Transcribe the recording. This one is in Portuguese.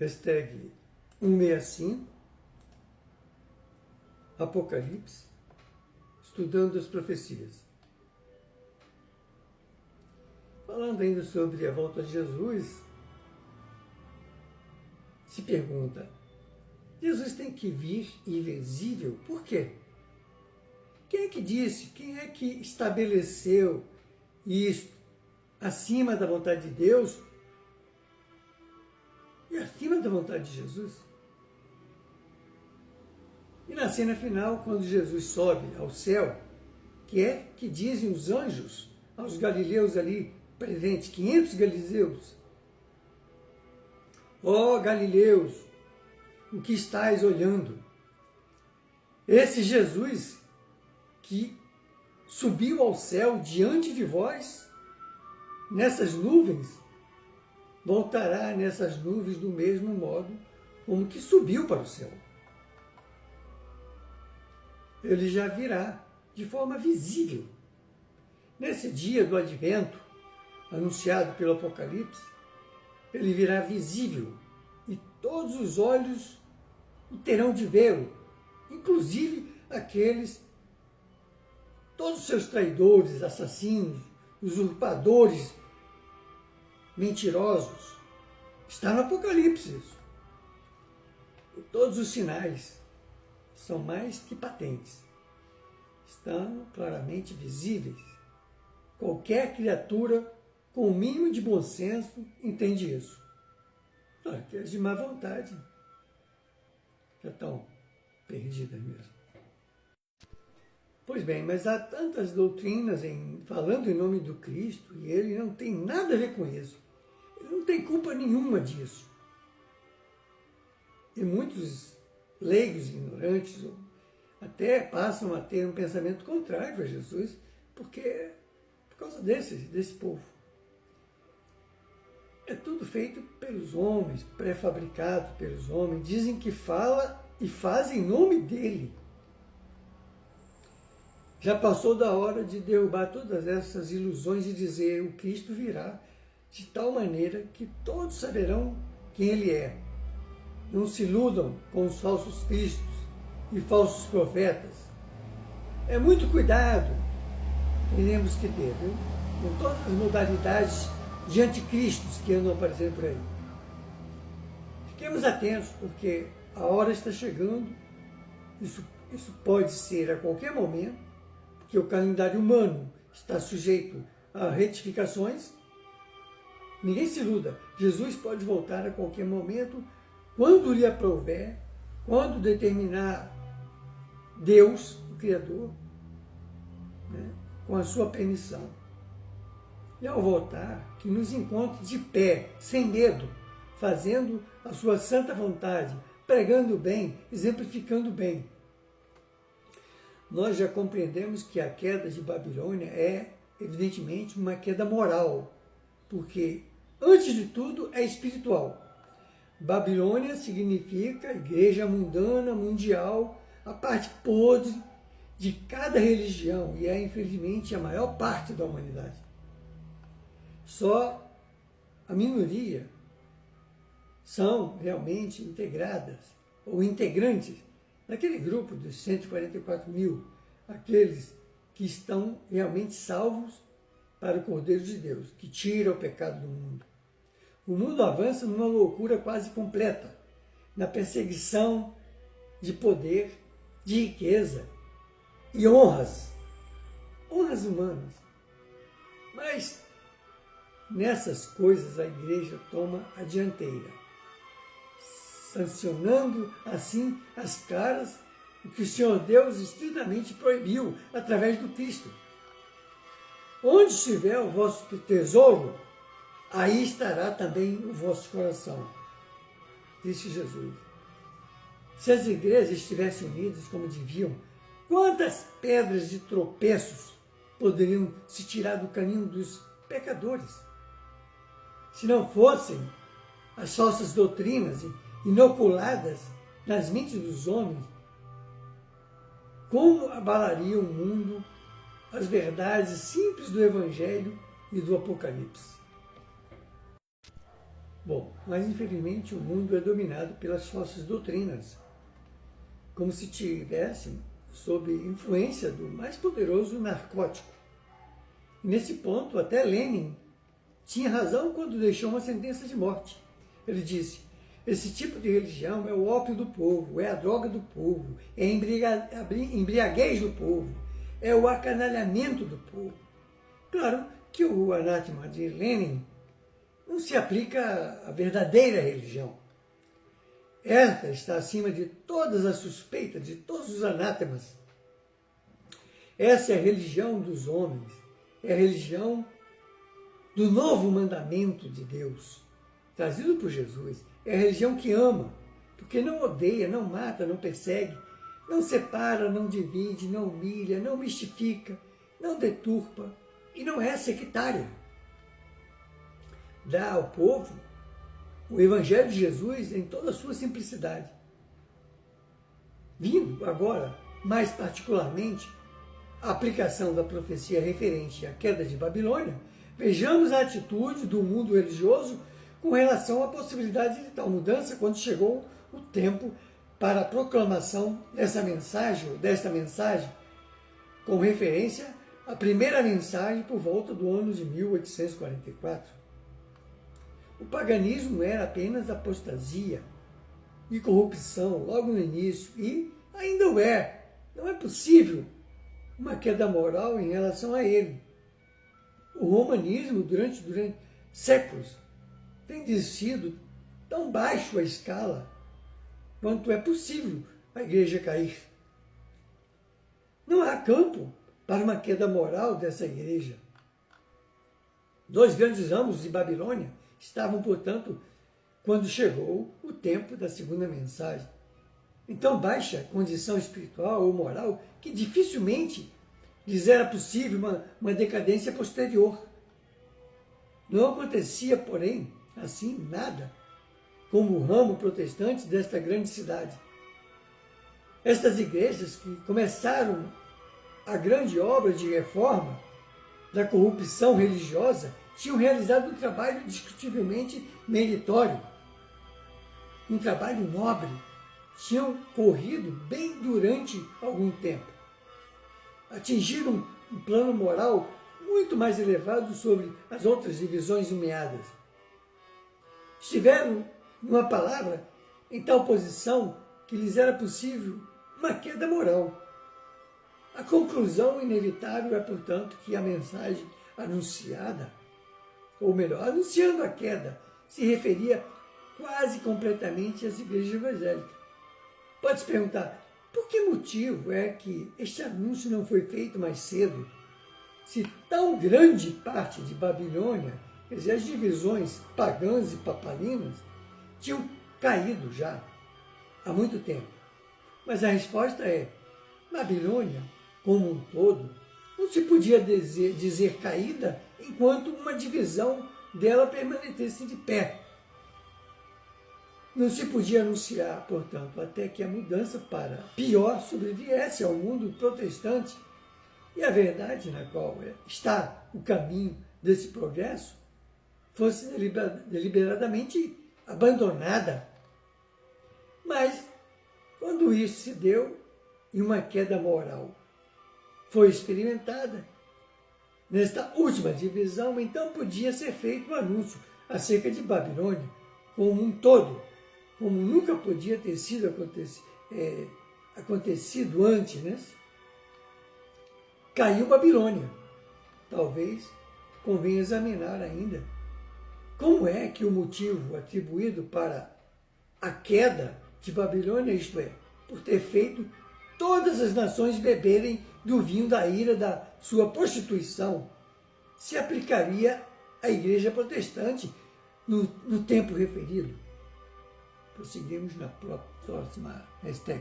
hashtag 165, Apocalipse, estudando as profecias. Falando ainda sobre a volta de Jesus, se pergunta, Jesus tem que vir invisível? Por quê? Quem é que disse, quem é que estabeleceu isso acima da vontade de Deus e acima da vontade de Jesus? E na cena final, quando Jesus sobe ao céu, que dizem os anjos aos galileus ali presentes, 500 galileus, ó galileus, o que estáis olhando? Esse Jesus que subiu ao céu diante de vós, nessas nuvens, voltará nessas nuvens do mesmo modo como que subiu para o céu. Ele já virá de forma visível. Nesse dia do advento, anunciado pelo Apocalipse, ele virá visível e todos os olhos o terão de vê-lo, inclusive todos os seus traidores, assassinos, usurpadores, mentirosos. Está no Apocalipse isso. E todos os sinais são mais que patentes. Estão claramente visíveis. Qualquer criatura com o mínimo de bom senso entende isso. Claro, aqueles de má vontade já estão perdidas mesmo. Pois bem, mas há tantas doutrinas falando em nome do Cristo e ele não tem nada a ver com isso. Ele não tem culpa nenhuma disso. E muitos leigos, ignorantes, até passam a ter um pensamento contrário a Jesus, por causa desse povo. É tudo feito pelos homens, pré-fabricado pelos homens, dizem que fala e faz em nome dele. Já passou da hora de derrubar todas essas ilusões e dizer o Cristo virá de tal maneira que todos saberão quem ele é. Não se iludam com os falsos cristos e falsos profetas. É muito cuidado que temos que ter, viu? Com todas as modalidades de anticristos que andam aparecendo por aí. Fiquemos atentos, porque a hora está chegando. Isso pode ser a qualquer momento, porque o calendário humano está sujeito a retificações. Ninguém se iluda. Jesus pode voltar a qualquer momento, quando lhe aprouver, quando determinar Deus, o Criador, né, com a sua permissão. E ao voltar, que nos encontre de pé, sem medo, fazendo a sua santa vontade, pregando bem, exemplificando bem. Nós já compreendemos que a queda de Babilônia é, evidentemente, uma queda moral, porque, antes de tudo, é espiritual. Babilônia significa igreja mundana, mundial, a parte podre de cada religião, e é, infelizmente, a maior parte da humanidade. Só a minoria são realmente integradas, ou integrantes, naquele grupo dos 144 mil, aqueles que estão realmente salvos para o Cordeiro de Deus, que tira o pecado do mundo. O mundo avança numa loucura quase completa, na perseguição de poder, de riqueza e honras humanas. Mas nessas coisas a igreja toma a dianteira, sancionando assim as caras o que o Senhor Deus estritamente proibiu através do Cristo. Onde estiver o vosso tesouro, aí estará também o vosso coração, disse Jesus. Se as igrejas estivessem unidas como deviam, quantas pedras de tropeços poderiam se tirar do caminho dos pecadores? Se não fossem as falsas doutrinas inoculadas nas mentes dos homens, como abalaria o mundo as verdades simples do Evangelho e do Apocalipse? Bom, mas infelizmente o mundo é dominado pelas falsas doutrinas, como se tivesse sob influência do mais poderoso narcótico. E nesse ponto, até Lenin tinha razão quando deixou uma sentença de morte. Ele disse: esse tipo de religião é o ópio do povo, é a droga do povo, é a embriaguez do povo, é o acanalhamento do povo. Claro que o anátema de Lenin não se aplica à verdadeira religião. Esta está acima de todas as suspeitas, de todos os anátemas. Essa é a religião dos homens, é a religião do novo mandamento de Deus, trazido por Jesus. É a religião que ama, porque não odeia, não mata, não persegue, não separa, não divide, não humilha, não mistifica, não deturpa e não é sectária. Dá ao povo o Evangelho de Jesus em toda a sua simplicidade. Vindo agora, mais particularmente, a aplicação da profecia referente à queda de Babilônia, vejamos a atitude do mundo religioso com relação à possibilidade de tal mudança quando chegou o tempo para a proclamação desta mensagem, com referência à primeira mensagem por volta do ano de 1844. O paganismo era apenas apostasia e corrupção logo no início e ainda o é. Não é possível uma queda moral em relação a ele. O romanismo, durante séculos, tem descido tão baixo a escala quanto é possível a igreja cair. Não há campo para uma queda moral dessa igreja. Dois grandes ramos de Babilônia estavam, portanto, quando chegou o tempo da segunda mensagem. Então, baixa condição espiritual ou moral que dificilmente lhes era possível uma decadência posterior. Não acontecia, porém, assim, nada, como o ramo protestante desta grande cidade. Estas igrejas que começaram a grande obra de reforma da corrupção religiosa tinham realizado um trabalho discutivelmente meritório, um trabalho nobre, tinham corrido bem durante algum tempo. Atingiram um plano moral muito mais elevado sobre as outras divisões nomeadas. Estiveram, numa palavra, em tal posição que lhes era possível uma queda moral. A conclusão inevitável é, portanto, que a mensagem anunciada, ou melhor, anunciando a queda, se referia quase completamente às igrejas evangélicas. Pode-se perguntar, por que motivo é que este anúncio não foi feito mais cedo? Se tão grande parte de Babilônia, quer dizer, as divisões pagãs e papalinas, tinham caído já há muito tempo. Mas a resposta é, Babilônia, como um todo, não se podia dizer caída enquanto uma divisão dela permanecesse de pé. Não se podia anunciar, portanto, até que a mudança para pior sobreviesse ao mundo protestante e a verdade na qual está o caminho desse progresso fosse deliberadamente abandonada. Mas, quando isso se deu e uma queda moral foi experimentada, nesta última divisão, então podia ser feito um anúncio acerca de Babilônia como um todo, como nunca podia ter sido acontecido antes, né? Caiu Babilônia. Talvez convenha examinar ainda como é que o motivo atribuído para a queda de Babilônia, isto é, por ter feito todas as nações beberem do vinho da ira da sua prostituição, se aplicaria à igreja protestante no tempo referido. Prosseguimos na próxima hashtag.